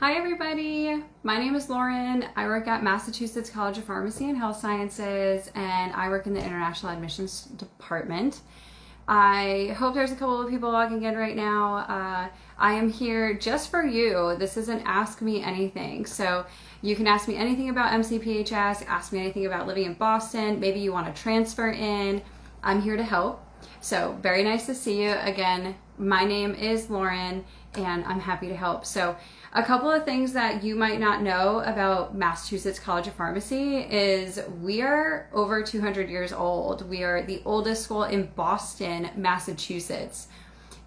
Hi everybody, my name is Lauren. I work at Massachusetts College of Pharmacy and Health Sciences, and I work in the International Admissions Department. I hope there's a couple of people logging in right now. I am here just for you. This is an Ask Me Anything. So you can ask me anything about MCPHS, ask me anything about living in Boston. Maybe you want to transfer in. I'm here to help. So very nice to see you again. My name is Lauren and I'm happy to help. So a couple of things that you might not know about Massachusetts College of Pharmacy is we are over 200 years old. We are the oldest school in Boston, Massachusetts.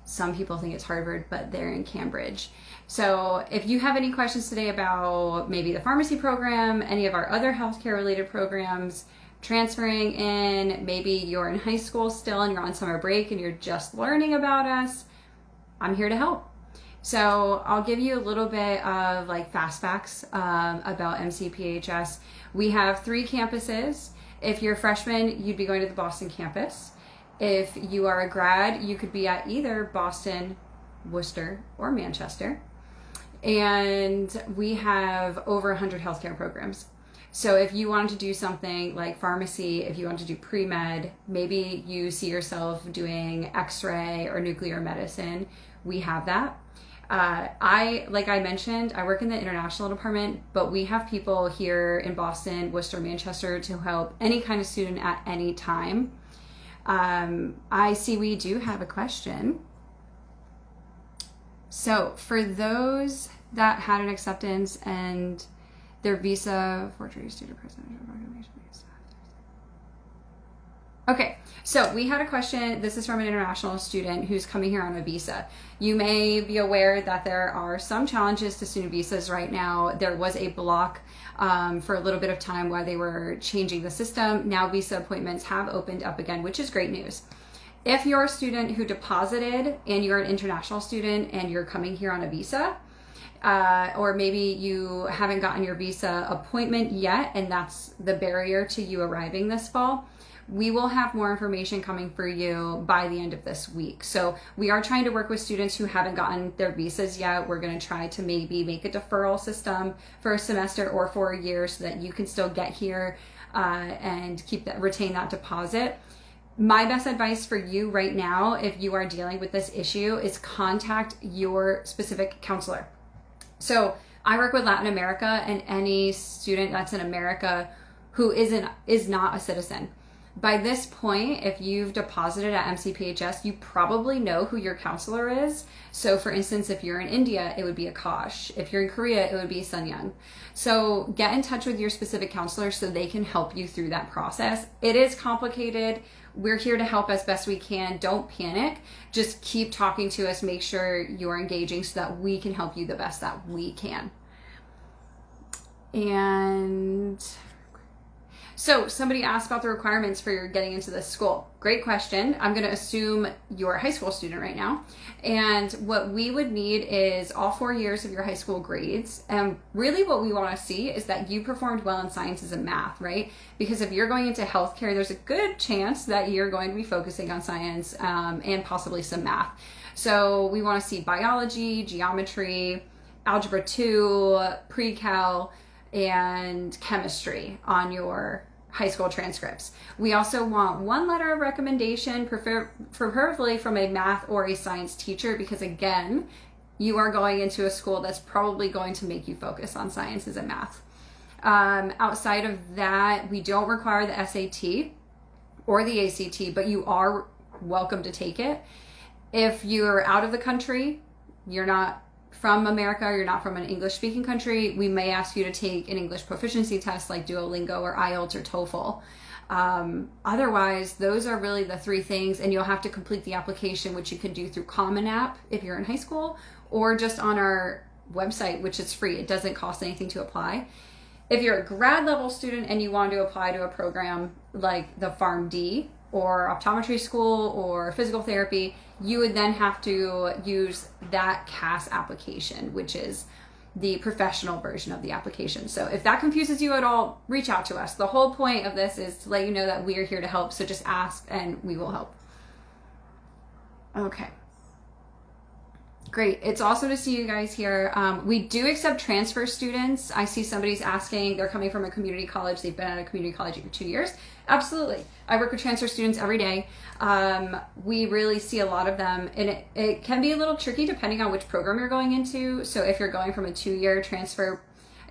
Some people think it's Harvard, but they're in Cambridge. So if you have any questions today about maybe the pharmacy program, any of our other healthcare related programs, transferring in, maybe you're in high school still and you're on summer break and you're just learning about us, I'm here to help. So I'll give you a little bit of like fast facts about MCPHS. We have 3 campuses. If you're a freshman, you'd be going to the Boston campus. If you are a grad, you could be at either Boston, Worcester, or Manchester. And we have over 100 healthcare programs. So if you wanted to do something like pharmacy, if you want to do pre-med, maybe you see yourself doing x-ray or nuclear medicine, we have that. Like I mentioned, I work in the international department, but we have people here in Boston, Worcester, Manchester to help any kind of student at any time. I see we do have a question. So for those that had an acceptance and their visa forgery student presidential proclamation. Okay, so we had a question. This is from an international student who's coming here on a visa. You may be aware that there are some challenges to student visas right now. There was a block for a little bit of time while they were changing the system. Now visa appointments have opened up again, which is great news. If you're a student who deposited and you're an international student and you're coming here on a visa, or maybe you haven't gotten your visa appointment yet and that's the barrier to you arriving this fall, we will have more information coming for you by the end of this week. So we are trying to work with students who haven't gotten their visas yet. We're going to try to maybe make a deferral system for a semester or for a year so that you can still get here and retain that deposit. My best advice for you right now, if you are dealing with this issue, is contact your specific counselor. So I work with Latin America, and any student that's in America who is not a citizen. By this point, if you've deposited at MCPHS, you probably know who your counselor is. So for instance, if you're in India, it would be Akash. If you're in Korea, it would be Sun Young. So get in touch with your specific counselor so they can help you through that process. It is complicated. We're here to help as best we can. Don't panic. Just keep talking to us. Make sure you're engaging so that we can help you the best that we can. And so somebody asked about the requirements for getting into this school. Great question. I'm going to assume you're a high school student right now. And what we would need is all 4 years of your high school grades. And really what we want to see is that you performed well in sciences and math, right? Because if you're going into healthcare, there's a good chance that you're going to be focusing on science and possibly some math. So we want to see biology, geometry, algebra 2, pre-cal, and chemistry on your high school transcripts. We also want 1 letter of recommendation, preferably from a math or a science teacher, because again, you are going into a school that's probably going to make you focus on sciences and math. Outside of that, we don't require the SAT or the ACT, but you are welcome to take it. If you're out of the country, you're not from America, you're not from an English-speaking country, we may ask you to take an English proficiency test like Duolingo or IELTS or TOEFL. Otherwise, those are really the 3 things, and you'll have to complete the application, which you can do through Common App if you're in high school, or just on our website, which is free. It doesn't cost anything to apply. If you're a grad level student and you want to apply to a program like the PharmD or optometry school or physical therapy, you would then have to use that CAS application, which is the professional version of the application. So if that confuses you at all, reach out to us. The whole point of this is to let you know that we are here to help. So just ask and we will help. Okay. Great. It's awesome to see you guys here. We do accept transfer students. I see somebody's asking, they're coming from a community college. They've been at a community college for 2 years. Absolutely. I work with transfer students every day. We really see a lot of them, and it can be a little tricky depending on which program you're going into. So if you're going from a 2-year transfer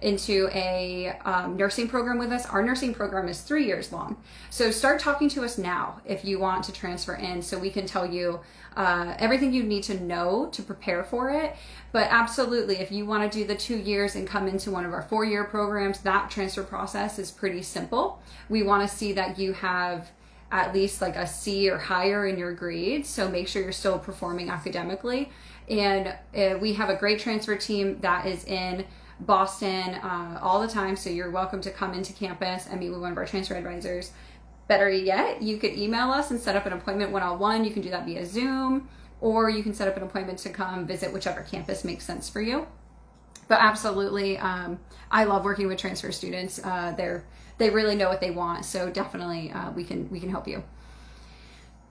into a nursing program with us, our nursing program is 3 years long. So start talking to us now if you want to transfer in, so we can tell you everything you need to know to prepare for it. But absolutely, if you want to do the 2 years and come into one of our 4-year programs, that transfer process is pretty simple. We want to see that you have at least like a C or higher in your grades, so make sure you're still performing academically. And we have a great transfer team that is in Boston all the time, so you're welcome to come into campus and meet with one of our transfer advisors. Better yet, you could email us and set up an appointment one-on-one. You can do that via Zoom, or you can set up an appointment to come visit whichever campus makes sense for you. But absolutely, I love working with transfer students. They really know what they want, so definitely we can help you.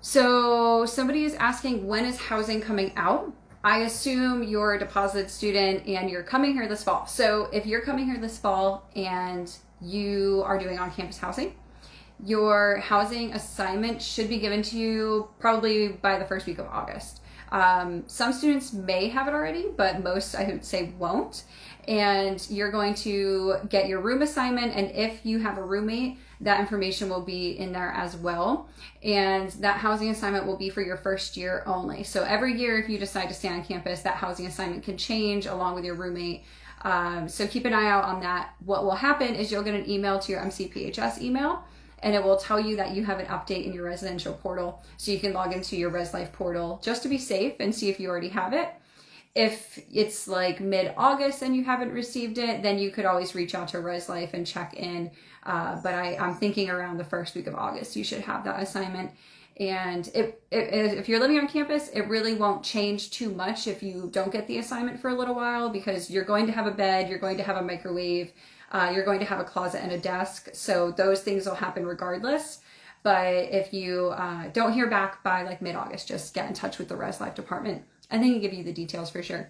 So somebody is asking, when is housing coming out? I assume you're a deposited student and you're coming here this fall. So if you're coming here this fall and you are doing on-campus housing, your housing assignment should be given to you probably by the first week of August. Some students may have it already, but most, I would say, won't. And you're going to get your room assignment, and if you have a roommate, that information will be in there as well. And that housing assignment will be for your first year only. So every year, if you decide to stay on campus, that housing assignment can change along with your roommate. So keep an eye out on that. What will happen is you'll get an email to your MCPHS email, and it will tell you that you have an update in your residential portal. So you can log into your ResLife portal just to be safe and see if you already have it. If it's like mid-August and you haven't received it, then you could always reach out to ResLife and check in. But I'm thinking around the first week of August, you should have that assignment. And if you're living on campus, it really won't change too much if you don't get the assignment for a little while, because you're going to have a bed, you're going to have a microwave, you're going to have a closet and a desk. So those things will happen regardless. But if you don't hear back by like mid-August, just get in touch with the ResLife department and they can give you the details for sure.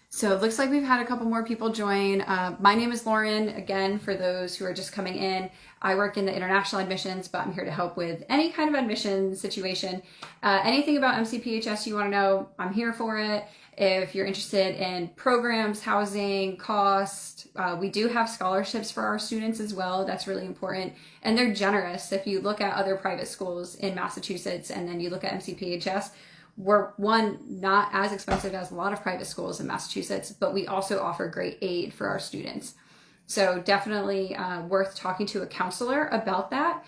So it looks like we've had a couple more people join. My name is Lauren. Again, for those who are just coming in, I work in the international admissions, but I'm here to help with any kind of admission situation. Anything about MCPHS you want to know, I'm here for it. If you're interested in programs, housing, cost, we do have scholarships for our students as well. That's really important. And they're generous. If you look at other private schools in Massachusetts and then you look at MCPHS, we're not as expensive as a lot of private schools in Massachusetts, but we also offer great aid for our students. So definitely worth talking to a counselor about that.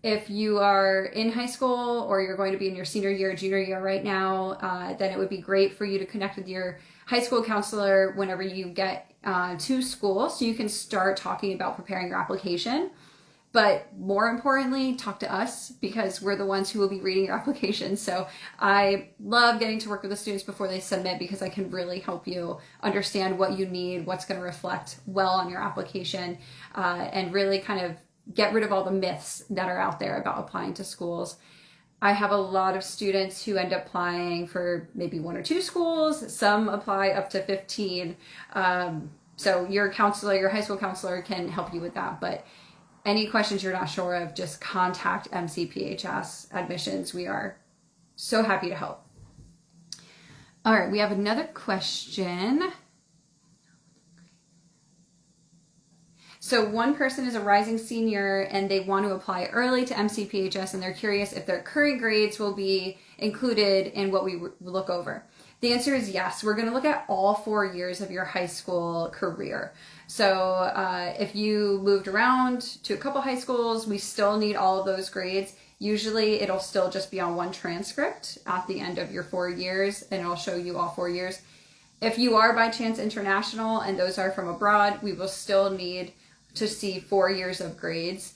If you are in high school or you're going to be in your senior year, junior year right now, then it would be great for you to connect with your high school counselor whenever you get to school, so you can start talking about preparing your application. But more importantly, talk to us, because we're the ones who will be reading your application. So I love getting to work with the students before they submit, because I can really help you understand what you need, what's going to reflect well on your application, and really kind of get rid of all the myths that are out there about applying to schools. I have a lot of students who end up applying for maybe 1 or 2 schools. Some apply up to 15. So your counselor, your high school counselor, can help you with that. But any questions you're not sure of, just contact MCPHS Admissions. We are so happy to help. All right, we have another question. So one person is a rising senior and they want to apply early to MCPHS, and they're curious if their current grades will be included in what we look over. The answer is yes. We're going to look at all 4 years of your high school career. So if you moved around to a couple high schools, we still need all of those grades. Usually it'll still just be on one transcript at the end of your 4 years, and it'll show you all 4 years. If you are by chance international and those are from abroad, we will still need to see 4 years of grades.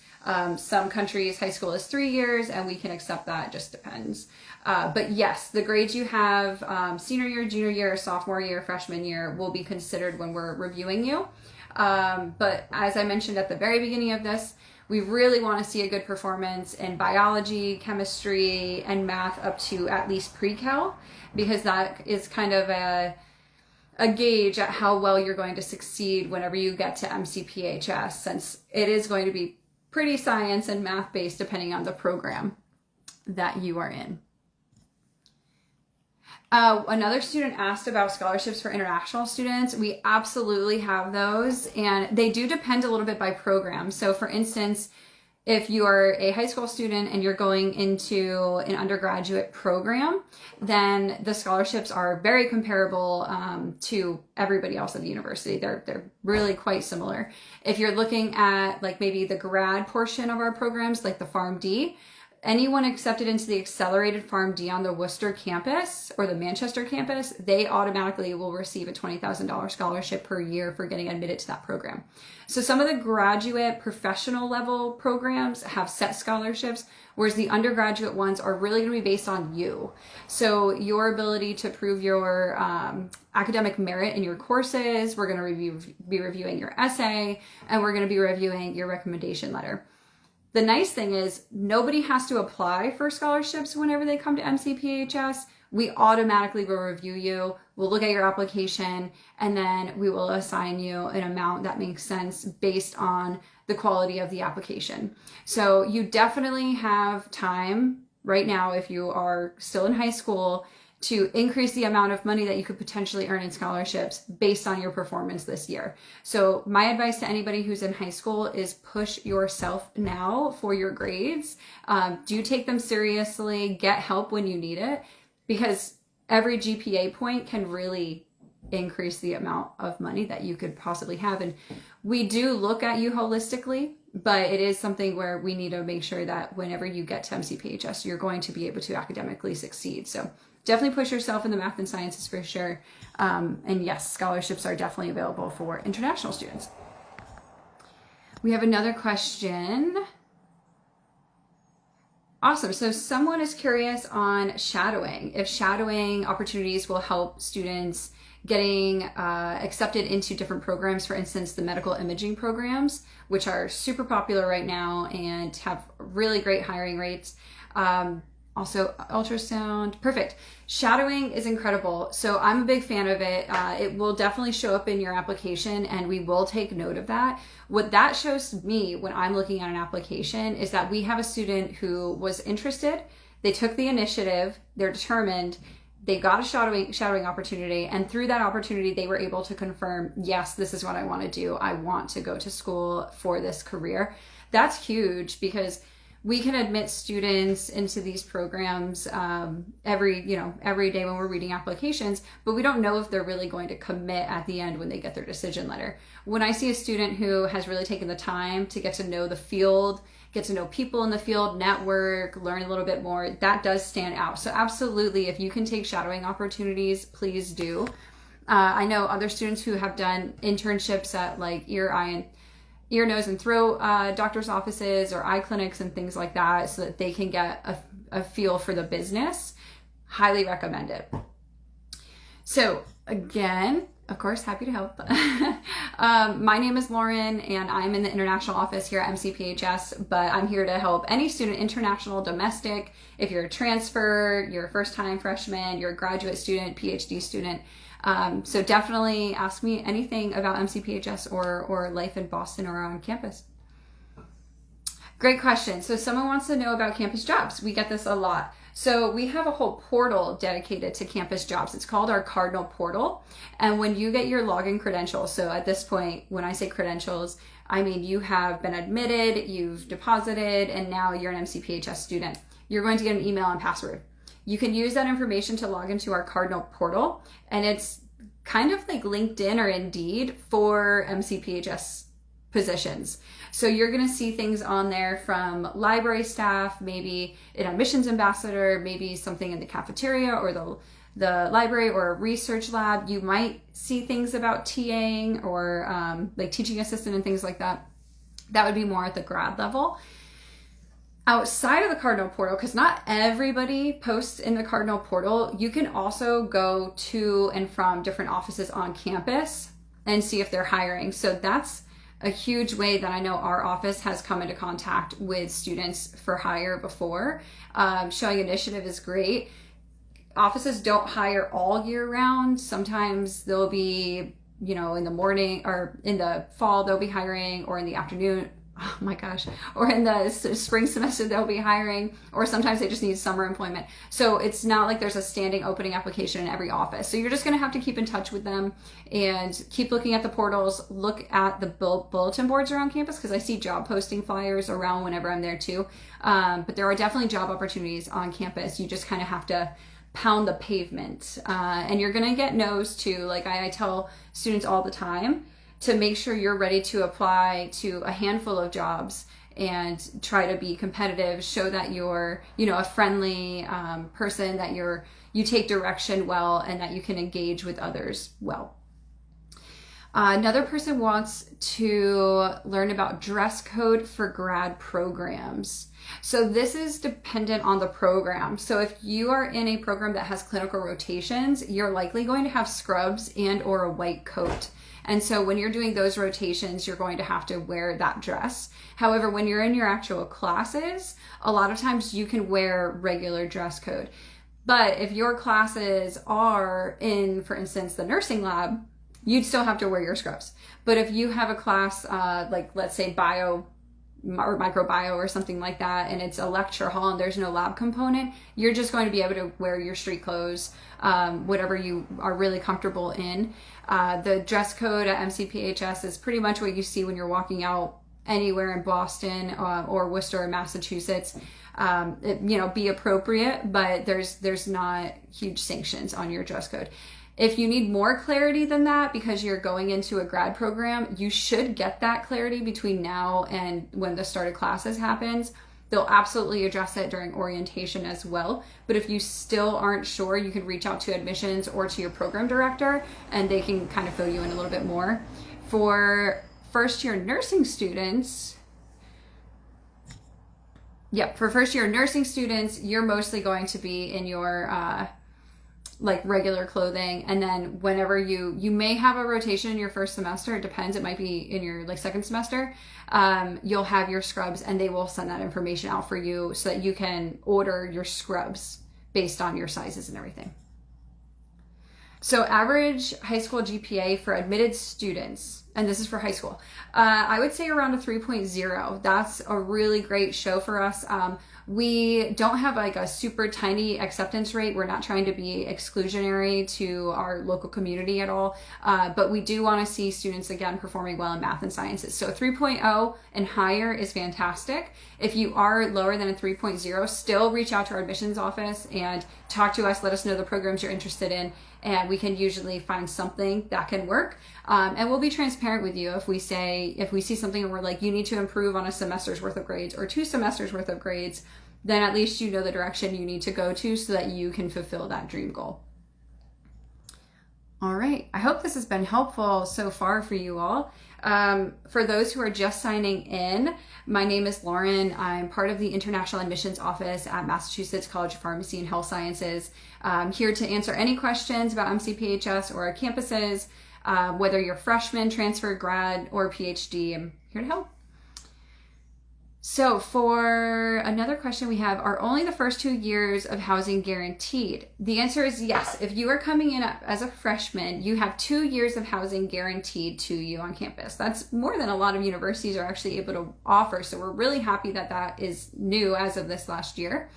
Some countries, high school is 3 years, and we can accept that. It just depends. But yes, the grades you have senior year, junior year, sophomore year, freshman year will be considered when we're reviewing you. But as I mentioned at the very beginning of this, We really want to see a good performance in biology, chemistry, and math up to at least pre-cal, because that is kind of a gauge at how well you're going to succeed whenever you get to MCPHS, since it is going to be pretty science and math based depending on the program that you are in. Another student asked about scholarships for international students. We absolutely have those, and they do depend a little bit by program. So for instance, if you are a high school student and you're going into an undergraduate program, then the scholarships are very comparable to everybody else at the university. They're really quite similar. If you're looking at like maybe the grad portion of our programs, like the PharmD, anyone accepted into the accelerated PharmD on the Worcester campus or the Manchester campus, they automatically will receive a $20,000 scholarship per year for getting admitted to that program. So some of the graduate professional level programs have set scholarships, whereas the undergraduate ones are really going to be based on you. So your ability to prove your academic merit in your courses, we're going to be reviewing your essay, and we're going to be reviewing your recommendation letter. The nice thing is nobody has to apply for scholarships whenever they come to MCPHS. We automatically will review you. We'll look at your application, and then we will assign you an amount that makes sense based on the quality of the application. So you definitely have time right now, if you are still in high school, to increase the amount of money that you could potentially earn in scholarships based on your performance this year. So my advice to anybody who's in high school is push yourself now for your grades. Do take them seriously, get help when you need it, because every GPA point can really increase the amount of money that you could possibly have. And we do look at you holistically, but it is something where we need to make sure that whenever you get to MCPHS, you're going to be able to academically succeed. So definitely push yourself in the math and sciences for sure. And yes, scholarships are definitely available for international students. We have another question. Awesome. So someone is curious on shadowing, if shadowing opportunities will help students getting accepted into different programs, for instance, the medical imaging programs, which are super popular right now and have really great hiring rates. Also ultrasound, perfect. Shadowing is incredible. So I'm a big fan of it. It will definitely show up in your application, and we will take note of that. What that shows to me when I'm looking at an application is that we have a student who was interested, they took the initiative, they're determined, they got a shadowing opportunity, and through that opportunity, they were able to confirm, yes, this is what I want to do. I want to go to school for this career. That's huge, because we can admit students into these programs every day when we're reading applications, but we don't know if they're really going to commit at the end when they get their decision letter. When I see a student who has really taken the time to get to know the field, get to know people in the field, network, learn a little bit more, that does stand out. So absolutely, if you can take shadowing opportunities, please do. I know other students who have done internships at like ear, nose, and throat doctor's offices or eye clinics and things like that, so that they can get a feel for the business. Highly recommend it. So again, of course, happy to help. My name is Lauren, and I'm in the international office here at MCPHS, but I'm here to help any student, international, domestic. If you're a transfer, you're a first-time freshman, you're a graduate student, PhD student. So definitely ask me anything about MCPHS or life in Boston or on campus. Great question. So someone wants to know about campus jobs. We get this a lot. So we have a whole portal dedicated to campus jobs. It's called our Cardinal Portal. And when you get your login credentials, so at this point, when I say credentials, I mean you have been admitted, you've deposited, and now you're an MCPHS student. You're going to get an email and password. You can use that information to log into our Cardinal Portal, and it's kind of like LinkedIn or Indeed for MCPHS positions. So you're going to see things on there from library staff, maybe an admissions ambassador, maybe something in the cafeteria or the library or a research lab. You might see things about TAing or like teaching assistant and things like that. That would be more at the grad level. Outside of the Cardinal Portal, because not everybody posts in the Cardinal Portal, you can also go to and from different offices on campus and see if they're hiring. So that's a huge way that I know our office has come into contact with students for hire before. Showing initiative is great. Offices don't hire all year round. Sometimes they'll be, in the morning or in the fall, they'll be hiring, or in the afternoon. Oh my gosh. Or in the spring semester, they'll be hiring, or sometimes they just need summer employment. So it's not like there's a standing opening application in every office. So you're just going to have to keep in touch with them and keep looking at the portals, look at the bulletin boards around campus, because I see job posting flyers around whenever I'm there too. But there are definitely job opportunities on campus. You just kind of have to pound the pavement. And you're going to get no's too. Like I tell students all the time, to make sure you're ready to apply to a handful of jobs and try to be competitive, show that you're, a friendly person, that you take direction well, and that you can engage with others well. Another person wants to learn about dress code for grad programs. So this is dependent on the program. So if you are in a program that has clinical rotations, you're likely going to have scrubs and or a white coat. And so when you're doing those rotations, you're going to have to wear that dress. However, when you're in your actual classes, a lot of times you can wear regular dress code. But if your classes are in, for instance, the nursing lab, you'd still have to wear your scrubs. But if you have a class, like let's say bio or microbiome or something like that, and it's a lecture hall and there's no lab component, you're just going to be able to wear your street clothes, whatever you are really comfortable in. The dress code at MCPHS is pretty much what you see when you're walking out anywhere in Boston or Worcester, Massachusetts. Be appropriate, but there's not huge sanctions on your dress code. If you need more clarity than that because you're going into a grad program, you should get that clarity between now and when the start of classes happens. They'll absolutely address it during orientation as well. But if you still aren't sure, you can reach out to admissions or to your program director, and they can kind of fill you in a little bit more. For first year nursing students, you're mostly going to be in your regular clothing, and then whenever you may have a rotation in your first semester, it depends, it might be in your second semester, you'll have your scrubs, and they will send that information out for you so that you can order your scrubs based on your sizes and everything. So average high school GPA for admitted students, and this is for high school, I would say around a 3.0. That's a really great show for us. We don't have a super tiny acceptance rate. We're not trying to be exclusionary to our local community at all, but we do want to see students, again, performing well in math and sciences. So 3.0 and higher is fantastic. If you are lower than a 3.0, still reach out to our admissions office and talk to us. Let us know the programs you're interested in, and we can usually find something that can work. And we'll be transparent with you if we see something and we're like, you need to improve on a semester's worth of grades or 2 semesters worth of grades, then at least you know the direction you need to go to so that you can fulfill that dream goal. All right, I hope this has been helpful so far for you all. For those who are just signing in, my name is Lauren. I'm part of the International Admissions Office at Massachusetts College of Pharmacy and Health Sciences. I'm here to answer any questions about MCPHS or our campuses, whether you're freshman, transfer, grad, or PhD, I'm here to help. So for another question we have, are only the first 2 years of housing guaranteed? The answer is yes. If you are coming in as a freshman, you have 2 years of housing guaranteed to you on campus. That's more than a lot of universities are actually able to offer. So we're really happy that that is new as of this last year.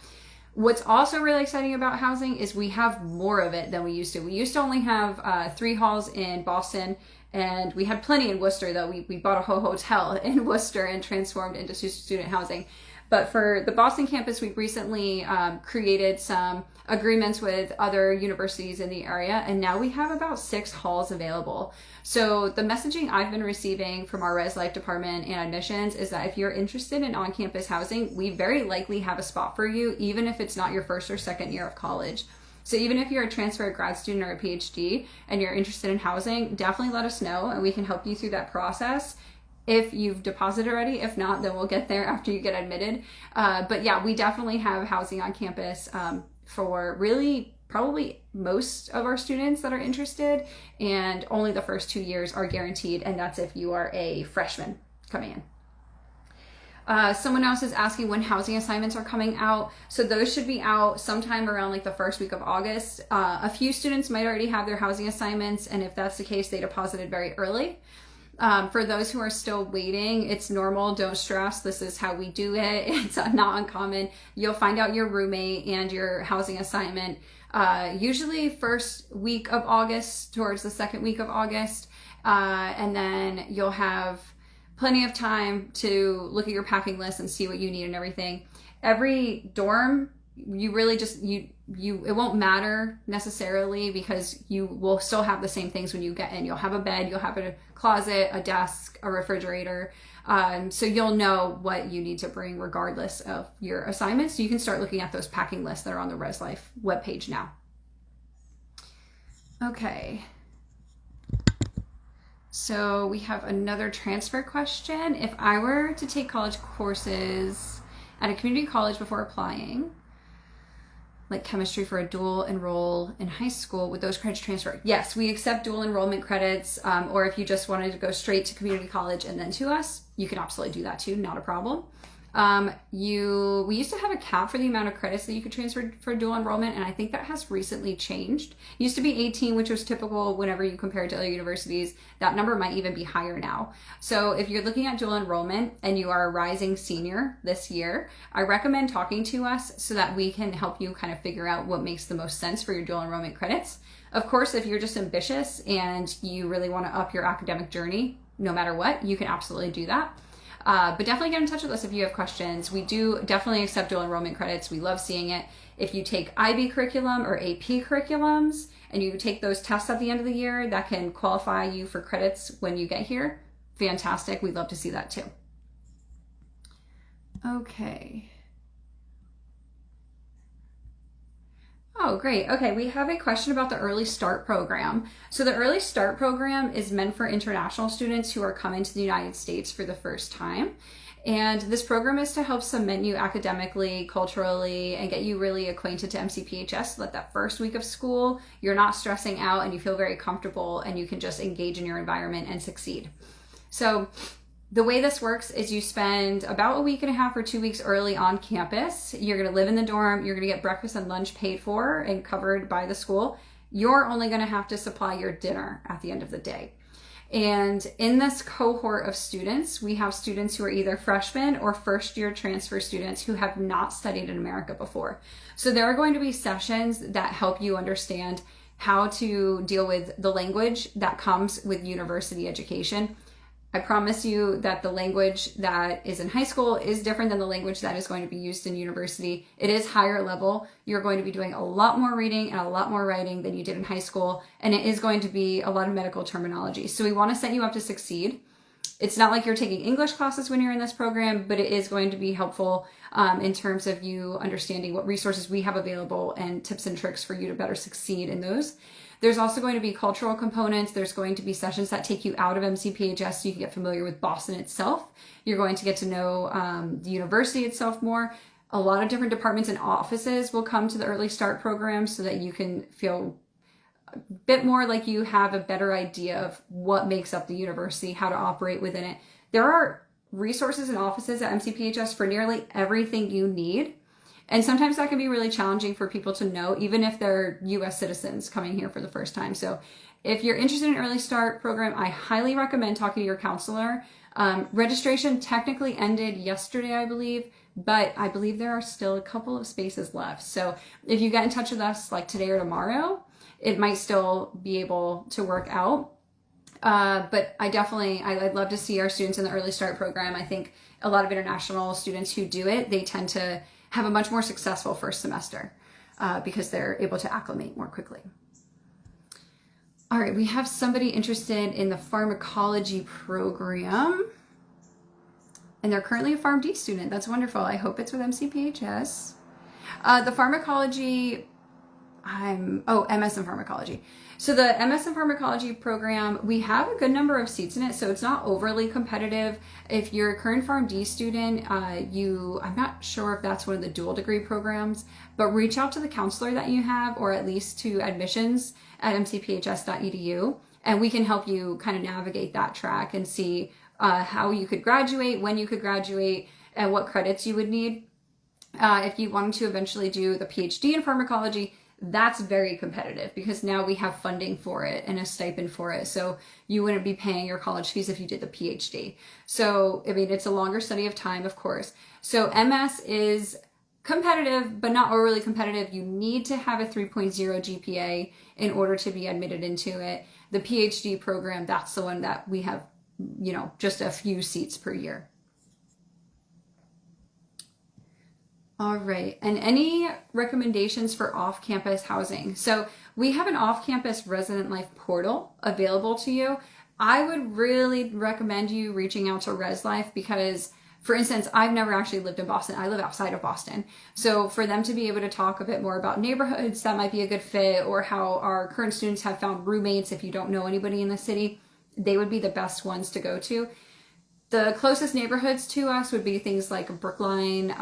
What's also really exciting about housing is we have more of it than we used to. We used to only have 3 halls in Boston, and we had plenty in Worcester, though. We bought a whole hotel in Worcester and transformed into student housing. But for the Boston campus, we've recently created some agreements with other universities in the area, and now we have about 6 halls available. So the messaging I've been receiving from our Res Life department and admissions is that if you're interested in on-campus housing, we very likely have a spot for you, even if it's not your first or second year of college. So even if you're a transfer grad student or a PhD and you're interested in housing, definitely let us know and we can help you through that process if you've deposited already. If not, then we'll get there after you get admitted. But yeah, we definitely have housing on campus for really probably most of our students that are interested, and only the first 2 years are guaranteed, and that's if you are a freshman coming in. Someone else is asking when housing assignments are coming out. So those should be out sometime around like the first week of August. A few students might already have their housing assignments, and if that's the case, they deposited very early. For those who are still waiting, it's normal. Don't stress. This is how we do it. It's not uncommon. You'll find out your roommate and your housing assignment usually first week of August, towards the second week of August. And then you'll have plenty of time to look at your packing list and see what you need and everything. Every dorm, you really just, it won't matter necessarily, because you will still have the same things when you get in. You'll have a bed, you'll have a closet, a desk, a refrigerator. So you'll know what you need to bring regardless of your assignments. So you can start looking at those packing lists that are on the Res Life webpage now. Okay. So we have another transfer question. If I were to take college courses at a community college before applying, like chemistry for a dual enroll in high school, would those credits transfer? Yes, we accept dual enrollment credits, or if you just wanted to go straight to community college and then to us, you can absolutely do that too, not a problem. We used to have a cap for the amount of credits that you could transfer for dual enrollment, and I think that has recently changed. It used to be 18, which was typical whenever you compare it to other universities. That number might even be higher now. So if you're looking at dual enrollment and you are a rising senior this year, I recommend talking to us so that we can help you kind of figure out what makes the most sense for your dual enrollment credits. Of course, if you're just ambitious and you really want to up your academic journey, no matter what, you can absolutely do that. But definitely get in touch with us if you have questions. We do definitely accept dual enrollment credits. We love seeing it. If you take IB curriculum or AP curriculums and you take those tests at the end of the year, that can qualify you for credits when you get here. Fantastic. We'd love to see that too. Okay. Oh, great. Okay, we have a question about the Early Start program. So the Early Start program is meant for international students who are coming to the United States for the first time. And this program is to help cement you academically, culturally, and get you really acquainted to MCPHS so that first week of school, you're not stressing out and you feel very comfortable and you can just engage in your environment and succeed. So the way this works is you spend about a week and a half or 2 weeks early on campus. You're going to live in the dorm. You're going to get breakfast and lunch paid for and covered by the school. You're only going to have to supply your dinner at the end of the day. And in this cohort of students, we have students who are either freshmen or first year transfer students who have not studied in America before. So there are going to be sessions that help you understand how to deal with the language that comes with university education. I promise you that the language that is in high school is different than the language that is going to be used in university. It is higher level. You're going to be doing a lot more reading and a lot more writing than you did in high school. And it is going to be a lot of medical terminology. So we want to set you up to succeed. It's not like you're taking English classes when you're in this program, but it is going to be helpful in terms of you understanding what resources we have available and tips and tricks for you to better succeed in those. There's also going to be cultural components. There's going to be sessions that take you out of MCPHS so you can get familiar with Boston itself. You're going to get to know the university itself more. A lot of different departments and offices will come to the Early Start program so that you can feel a bit more like you have a better idea of what makes up the university, how to operate within it. There are resources and offices at MCPHS for nearly everything you need. And sometimes that can be really challenging for people to know, even if they're US citizens coming here for the first time. So if you're interested in Early Start program, I highly recommend talking to your counselor. Registration technically ended yesterday, I believe, but I believe there are still a couple of spaces left. So if you get in touch with us like today or tomorrow, it might still be able to work out. But I'd love to see our students in the Early Start program. I think a lot of international students who do it, they tend to have a much more successful first semester because they're able to acclimate more quickly. All right, we have somebody interested in the pharmacology program, and they're currently a PharmD student. That's wonderful. I hope it's with MCPHS. The pharmacology, MS in pharmacology. So the MS in Pharmacology program, we have a good number of seats in it, so it's not overly competitive. If you're a current PharmD student, I'm not sure if that's one of the dual degree programs, but reach out to the counselor that you have, or at least to admissions at mcphs.edu, and we can help you kind of navigate that track and see how you could graduate, when you could graduate, and what credits you would need. If you wanted to eventually do the PhD in pharmacology, that's very competitive because now we have funding for it and a stipend for it. So you wouldn't be paying your college fees if you did the PhD. So, I mean, it's a longer study of time, of course. So MS is competitive, but not overly competitive. You need to have a 3.0 GPA in order to be admitted into it. The PhD program, that's the one that we have, just a few seats per year. All right, and any recommendations for off-campus housing? So we have an off-campus resident life portal available to you. I would really recommend you reaching out to Res Life because, for instance, I've never actually lived in Boston. I live outside of Boston. So for them to be able to talk a bit more about neighborhoods that might be a good fit, or how our current students have found roommates if you don't know anybody in the city, they would be the best ones to go to. The closest neighborhoods to us would be things like Brookline,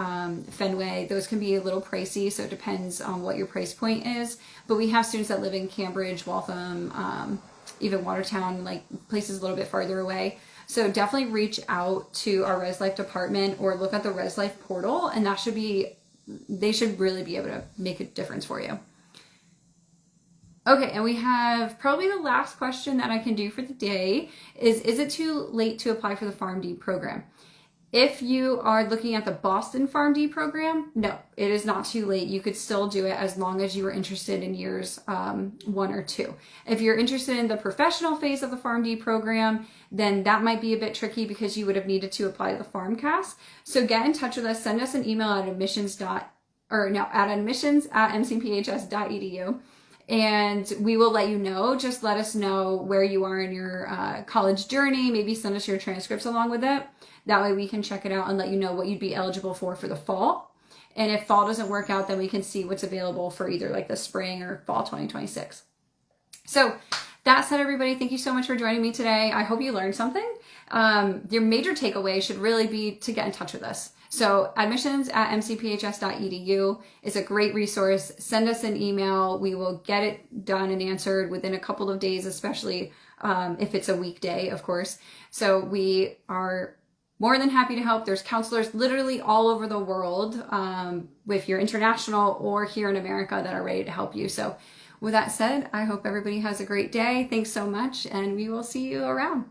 Fenway. Those can be a little pricey, so it depends on what your price point is. But we have students that live in Cambridge, Waltham, even Watertown, like places a little bit farther away. So definitely reach out to our Res Life department or look at the Res Life portal, and they should really be able to make a difference for you. Okay, and we have probably the last question that I can do for the day is it too late to apply for the PharmD program? If you are looking at the Boston PharmD program, no, it is not too late. You could still do it as long as you were interested in years 1 or 2. If you're interested in the professional phase of the PharmD program, then that might be a bit tricky because you would have needed to apply to the PharmCAS. So get in touch with us. Send us an email at admissions@mcphs.edu. And we will let you know. Just let us know where you are in your college journey. Maybe send us your transcripts along with it. That way we can check it out and let you know what you'd be eligible for the fall. And if fall doesn't work out, then we can see what's available for either like the spring or fall 2026. So that said, everybody, thank you so much for joining me today. I hope you learned something. Your major takeaway should really be to get in touch with us. So admissions@mcphs.edu is a great resource. Send us an email. We will get it done and answered within a couple of days, especially if it's a weekday, of course. So we are more than happy to help. There's counselors literally all over the world, if you're international or here in America, that are ready to help you. So with that said, I hope everybody has a great day. Thanks so much, and we will see you around.